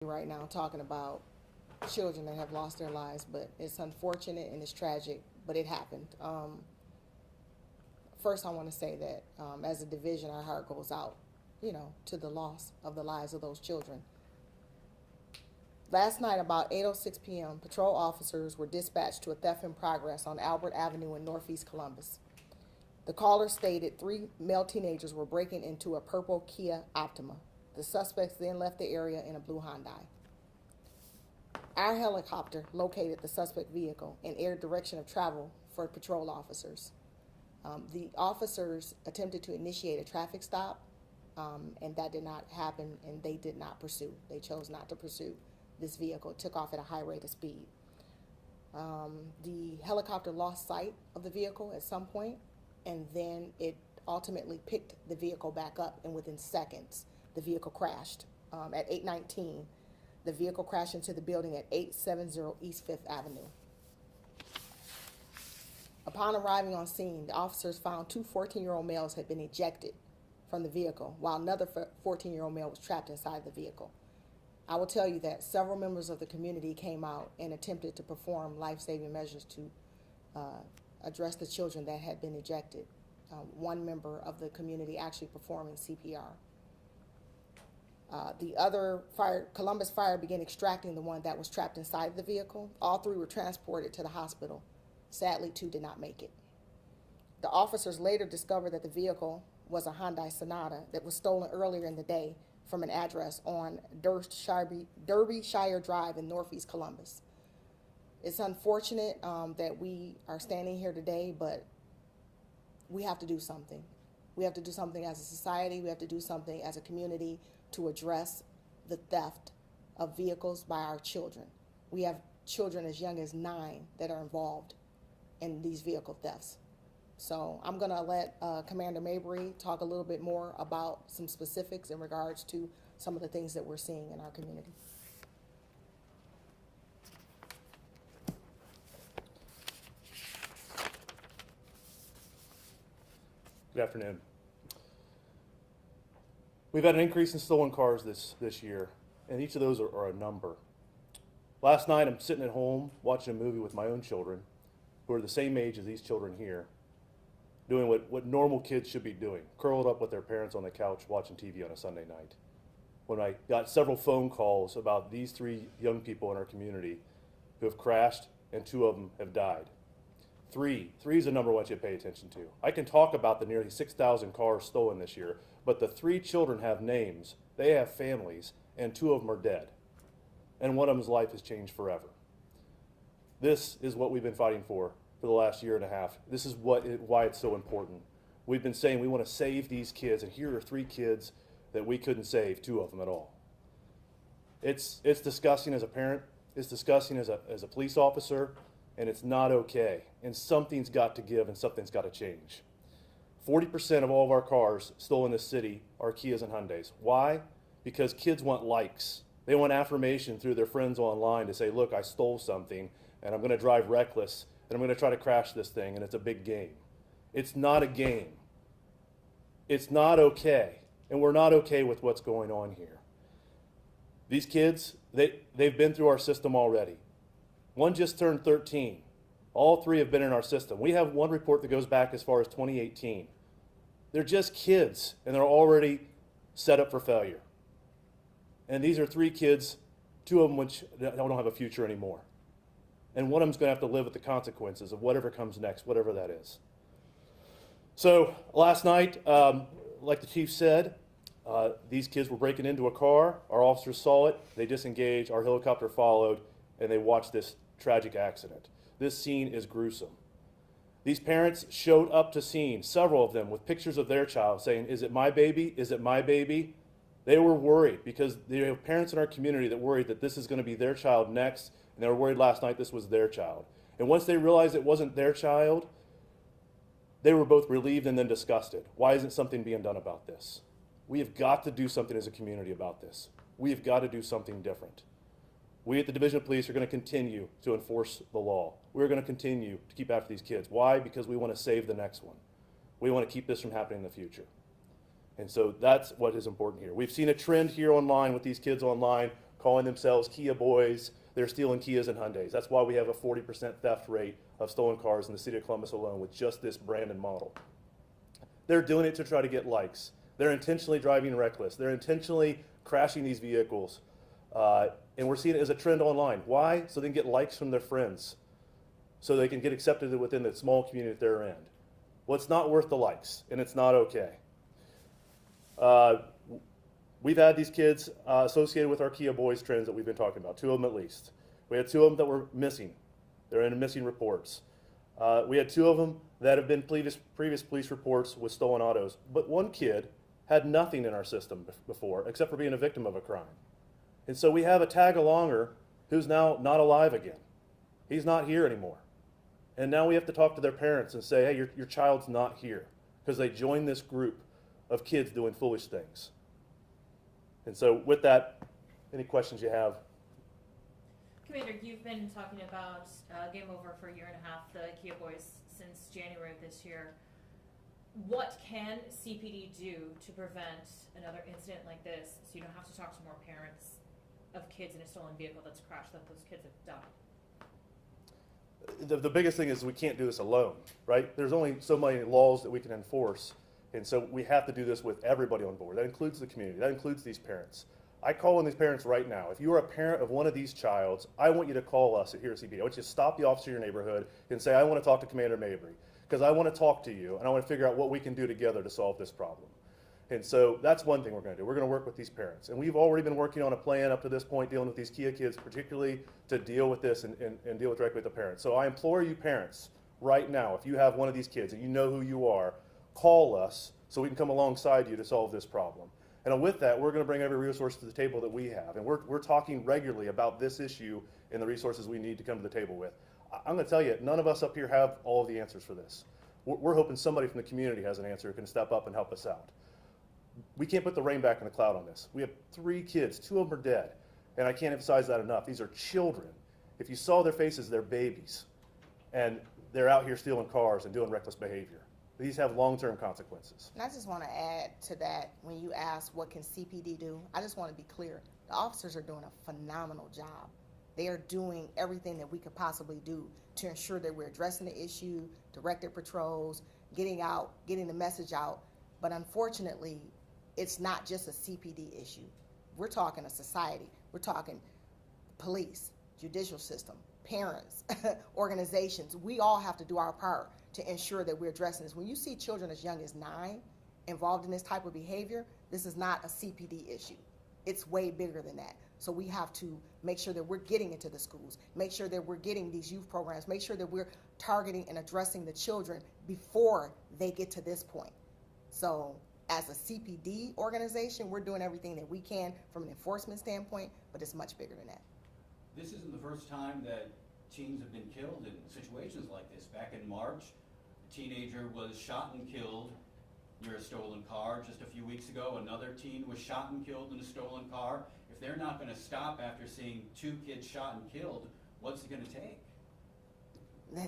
right now talking about children that have lost their lives, but it's unfortunate and it's tragic, but it happened. First, I want to say that as a division, our heart goes out, to the loss of the lives of those children. Last night, about 8:06 p.m., patrol officers were dispatched to a theft in progress on Albert Avenue in Northeast Columbus. The caller stated three male teenagers were breaking into a purple Kia Optima. The suspects then left the area in a blue Hyundai. Our helicopter located the suspect vehicle and aired direction of travel for patrol officers. The officers attempted to initiate a traffic stop, and that did not happen, and they did not pursue. They chose not to pursue this vehicle. It took off at a high rate of speed. The helicopter lost sight of the vehicle at some point, and then it ultimately picked the vehicle back up, and within seconds, the vehicle crashed. At 8:19, the vehicle crashed into the building at 870 East 5th Avenue. Upon arriving on scene, the officers found two 14-year-old males had been ejected from the vehicle, while another 14-year-old male was trapped inside the vehicle. I will tell you that several members of the community came out and attempted to perform life-saving measures to address the children that had been ejected. One member of the community actually performing CPR. The other Columbus Fire began extracting the one that was trapped inside the vehicle. All three were transported to the hospital. Sadly, two did not make it. The officers later discovered that the vehicle was a Hyundai Sonata that was stolen earlier in the day from an address on Derbyshire Drive in Northeast Columbus. It's unfortunate that we are standing here today, but we have to do something. We have to do something as a society. We have to do something as a community to address the theft of vehicles by our children. We have children as young as 9 that are involved in these vehicle thefts. So I'm going to let Commander Mabry talk a little bit more about some specifics in regards to some of the things that we're seeing in our community. Good afternoon. We've had an increase in stolen cars this year, and each of those are a number. Last night, I'm sitting at home watching a movie with my own children, who are the same age as these children here, doing what normal kids should be doing, curled up with their parents on the couch watching TV on a Sunday night. When I got several phone calls about these 3 young people in our community who have crashed, and 2 of them have died. 3 is the number I want you to pay attention to. I can talk about the nearly 6,000 cars stolen this year, but the 3 children have names, they have families, and 2 of them are dead. And one of them's life has changed forever. This is what we've been fighting for the last year and a half. This is why it's so important. We've been saying we want to save these kids, and here are 3 kids that we couldn't save 2 of them at all. It's disgusting as a parent, it's disgusting as a police officer, and it's not okay. And something's got to give and something's got to change. 40% of all of our cars stolen in this city are Kias and Hyundais. Why? Because kids want likes. They want affirmation through their friends online to say, look, I stole something, and I'm going to drive reckless, and I'm going to try to crash this thing, and it's a big game. It's not a game. It's not okay, and we're not okay with what's going on here. These kids, they've been through our system already. One just turned 13. All 3 have been in our system. We have one report that goes back as far as 2018. They're just kids, and they're already set up for failure. And these are 3 kids, 2 of them which don't have a future anymore. And one of them's going to have to live with the consequences of whatever comes next, whatever that is. So last night, like the chief said, these kids were breaking into a car. Our officers saw it. They disengaged. Our helicopter followed, and they watched this tragic accident. This scene is gruesome. These parents showed up to scene, several of them, with pictures of their child saying, is it my baby? Is it my baby? They were worried because there have parents in our community that worried that this is going to be their child next, and they were worried last night this was their child. And once they realized it wasn't their child, they were both relieved and then disgusted. Why isn't something being done about this? We have got to do something as a community about this. We have got to do something different. We at the Division of Police are going to continue to enforce the law. We're going to continue to keep after these kids. Why? Because we want to save the next one. We want to keep this from happening in the future. And so that's what is important here. We've seen a trend here online with these kids online calling themselves Kia boys. They're stealing Kias and Hyundais. That's why we have a 40% theft rate of stolen cars in the city of Columbus alone with just this brand and model. They're doing it to try to get likes. They're intentionally driving reckless. They're intentionally crashing these vehicles. And we're seeing it as a trend online. Why? So they can get likes from their friends. So they can get accepted within the small community that they're in. Well, it's not worth the likes, and it's not okay. We've had these kids associated with our Kia Boys trends that we've been talking about, 2 of them at least. We had 2 of them that were missing. They're in missing reports. We had 2 of them that have been previous police reports with stolen autos. But 1 kid had nothing in our system before except for being a victim of a crime. And so we have a tag-alonger who's now not alive again. He's not here anymore. And now we have to talk to their parents and say, hey, your child's not here because they joined this group of kids doing foolish things. And so with that, any questions you have? Commander, you've been talking about Game Over for a year and a half, the Kia Boys, since January of this year. What can CPD do to prevent another incident like this so you don't have to talk to more parents of kids in a stolen vehicle that's crashed that those kids have died? The biggest thing is we can't do this alone, right? There's only so many laws that we can enforce. And so we have to do this with everybody on board. That includes the community. That includes these parents. I call on these parents right now. If you are a parent of one of these childs, I want you to call us here at CPD. I want you to stop the officer in your neighborhood and say, I want to talk to Commander Mabry because I want to talk to you and I want to figure out what we can do together to solve this problem. And so that's one thing we're going to do. We're going to work with these parents. And we've already been working on a plan up to this point dealing with these Kia kids, particularly to deal with this and deal directly with the parents. So I implore you parents right now, if you have one of these kids and you know who you are, call us so we can come alongside you to solve this problem. And with that, we're going to bring every resource to the table that we have. And we're talking regularly about this issue and the resources we need to come to the table with. I'm going to tell you, none of us up here have all of the answers for this. We're hoping somebody from the community has an answer who can step up and help us out. We can't put the rain back in the cloud on this. We have 3 kids, 2 of them are dead. And I can't emphasize that enough. These are children. If you saw their faces, they're babies. And they're out here stealing cars and doing reckless behavior. These have long-term consequences. And I just want to add to that, when you ask what can CPD do, I just want to be clear. The officers are doing a phenomenal job. They are doing everything that we could possibly do to ensure that we're addressing the issue, directed patrols, getting the message out. But unfortunately, it's not just a CPD issue. We're talking a society. We're talking police, judicial system, parents, organizations. We all have to do our part to ensure that we're addressing this. When you see children as young as 9 involved in this type of behavior, this is not a CPD issue. It's way bigger than that. So we have to make sure that we're getting into the schools, make sure that we're getting these youth programs, make sure that we're targeting and addressing the children before they get to this point. So as a CPD organization, we're doing everything that we can from an enforcement standpoint, but it's much bigger than that. This isn't the first time that teens have been killed in situations like this. Back in March, a teenager was shot and killed near a stolen car. Just a few weeks ago, another teen was shot and killed in a stolen car. If they're not going to stop after seeing 2 kids shot and killed, what's it going to take?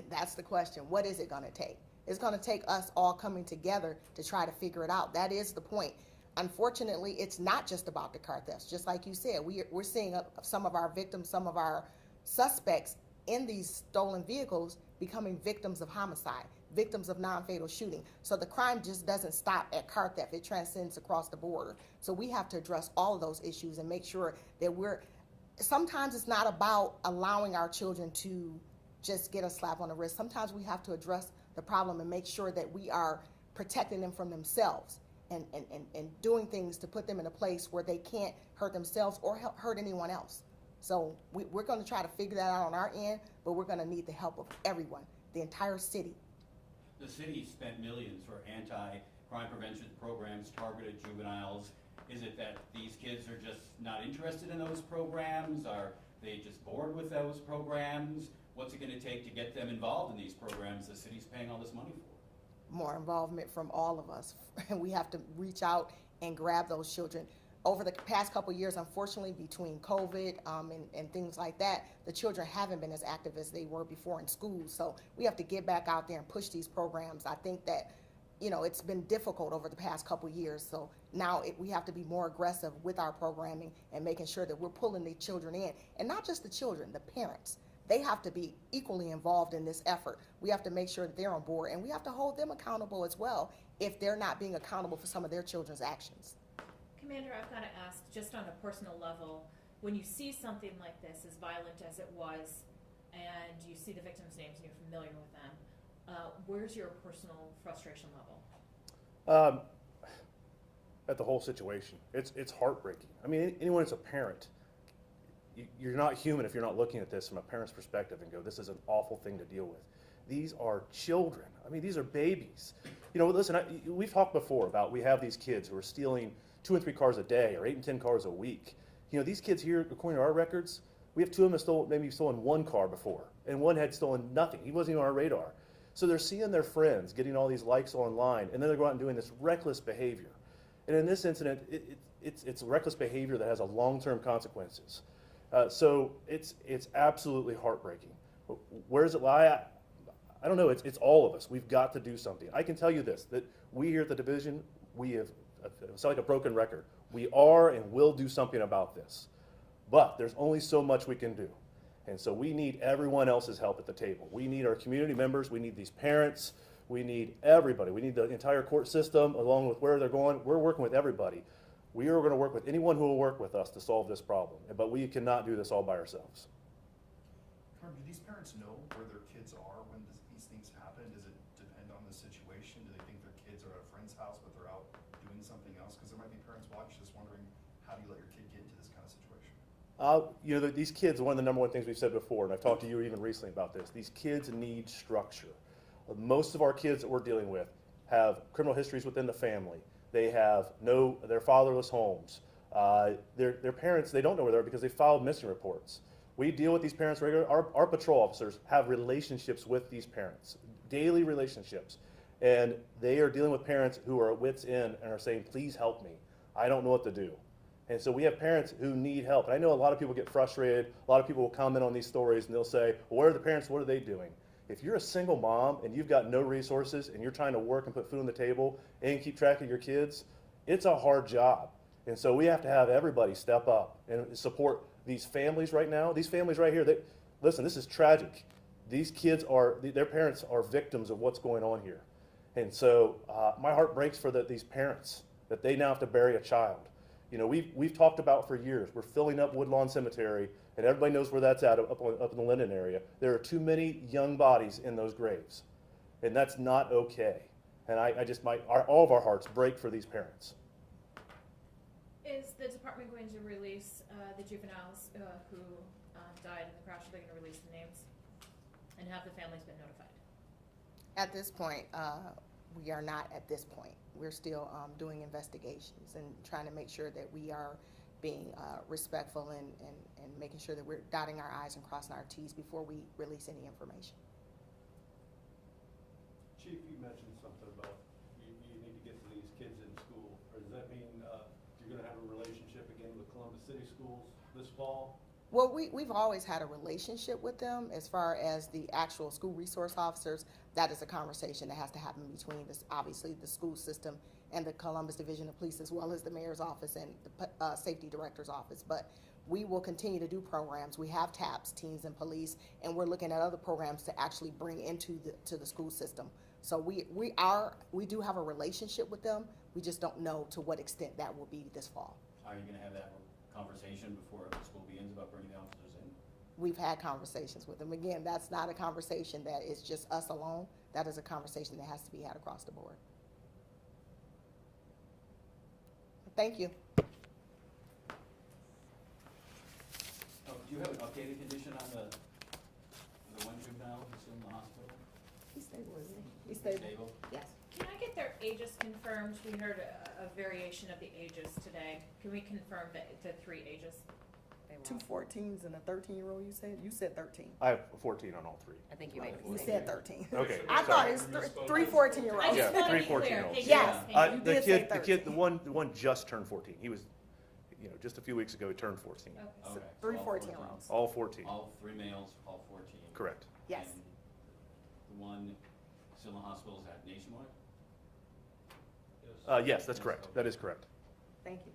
That's the question. What is it going to take? It's going to take us all coming together to try to figure it out. That is the point. Unfortunately, it's not just about the car thefts. Just like you said, we're seeing some of our victims, some of our suspects in these stolen vehicles becoming victims of homicide, victims of non-fatal shooting. So the crime just doesn't stop at car theft. It transcends across the border. So we have to address all of those issues and make sure that sometimes it's not about allowing our children to just get a slap on the wrist. Sometimes we have to address the problem and make sure that we are protecting them from themselves and doing things to put them in a place where they can't hurt themselves or hurt anyone else. So we're going to try to figure that out on our end, but we're going to need the help of everyone, the entire city. The city spent millions for anti-crime prevention programs targeted juveniles. Is it that these kids are just not interested in those programs? Are they just bored with those programs? What's it going to take to get them involved in these programs the city's paying all this money for? More involvement from all of us. We have to reach out and grab those children. Over the past couple of years, unfortunately, between COVID and things like that, the children haven't been as active as they were before in school. So we have to get back out there and push these programs. I think that it's been difficult over the past couple years. So now we have to be more aggressive with our programming and making sure that we're pulling the children in. And not just the children, the parents. They have to be equally involved in this effort. We have to make sure that they're on board, and we have to hold them accountable as well if they're not being accountable for some of their children's actions. Commander, I've got to ask, just on a personal level, when you see something like this, as violent as it was, and you see the victims' names and you're familiar with them, where's your personal frustration level? At the whole situation, it's heartbreaking. I mean, anyone that's a parent, you're not human if you're not looking at this from a parent's perspective and go, this is an awful thing to deal with. These are children. I mean, these are babies. Listen, we've talked before about we have these kids who are stealing 2 and 3 cars a day or 8 and 10 cars a week. These kids here, according to our records, we have 2 of them that maybe stolen 1 car before, and one had stolen nothing. He wasn't even on our radar. So they're seeing their friends getting all these likes online, and then they go out and doing this reckless behavior. And in this incident, it's reckless behavior that has a long-term consequences. So it's absolutely heartbreaking. Where does it lie? I don't know. It's all of us. We've got to do something. I can tell you this, that we here at the division, we have, it's like a broken record. We are and will do something about this. But there's only so much we can do. And so we need everyone else's help at the table. We need our community members. We need these parents. We need everybody. We need the entire court system along with where they're going. We're working with everybody. We are going to work with anyone who will work with us to solve this problem. But we cannot do this all by ourselves. Carm, do these parents know where their kids are when these things happen? Does it depend on the situation? Do they think their kids are at a friend's house but they're out doing something else? Because there might be parents watching just wondering, how do you let your kid get into this kind of situation? These kids, one of the number one things we've said before, and I've talked to you even recently about this, these kids need structure. Most of our kids that we're dealing with have criminal histories within the family. They have they're fatherless homes. Their parents, they don't know where they are because they filed missing reports. We deal with these parents regularly. Our patrol officers have relationships with these parents, daily relationships. And they are dealing with parents who are at wit's end and are saying, please help me. I don't know what to do. And so we have parents who need help. And I know a lot of people get frustrated. A lot of people will comment on these stories and they'll say, well, where are the parents? What are they doing? If you're a single mom and you've got no resources and you're trying to work and put food on the table and keep track of your kids, it's a hard job. And so we have to have everybody step up and support these families right now. These families right here, listen, this is tragic. These kids their parents are victims of what's going on here. And so my heart breaks for these parents that they now have to bury a child. We've talked about for years, we're filling up Woodlawn Cemetery, and everybody knows where that's at, up in the Linden area. There are too many young bodies in those graves, and that's not okay. And all of our hearts break for these parents. Is the department going to release the juveniles who died in the crash? Are they going to release the names? And have the families been notified? At this point, we are not at this point. We're still doing investigations and trying to make sure that we are being respectful and making sure that we're dotting our I's and crossing our T's before we release any information. Chief, you mentioned something about you need to get to these kids in school. Or does that mean you're going to have a relationship again with Columbus City Schools this fall? Well, we've always had a relationship with them. As far as the actual school resource officers, that is a conversation that has to happen between obviously the school system and the Columbus Division of Police, as well as the mayor's office and the safety director's office. But we will continue to do programs. We have TAPS, Teens and Police, and we're looking at other programs to actually bring into the school system. So we do have a relationship with them. We just don't know to what extent that will be this fall. Are you going to have that conversation before the school begins about bringing the officers in? We've had conversations with them. Again, that's not a conversation that is just us alone. That is a conversation that has to be had across the board. Thank you. Oh, do you have an updated condition on the one juvenile who's still in the hospital? He's stable, isn't he? He's stable. Stable? Yes. Can I get their ages confirmed? We heard a variation of the ages today. Can we confirm the 3 ages? 2 14s and a 13-year-old, you said? You said 13. I have 14 on all 3. I think you made a You mistake. said 13. Okay. I thought it was 3 14-year-olds. I just Yeah, want to 3 be clear. 14-year-olds. Thank Yes. you. Thank you. You did say The 13. one just turned 14. He was, just a few weeks ago, he turned 14. Okay. So Okay. 3 All 14-year-olds. All 14. All 3 males, all 14. Correct. Yes. And the one still in the hospital is at Nationwide? Yes, that's correct. That is correct. Thank you.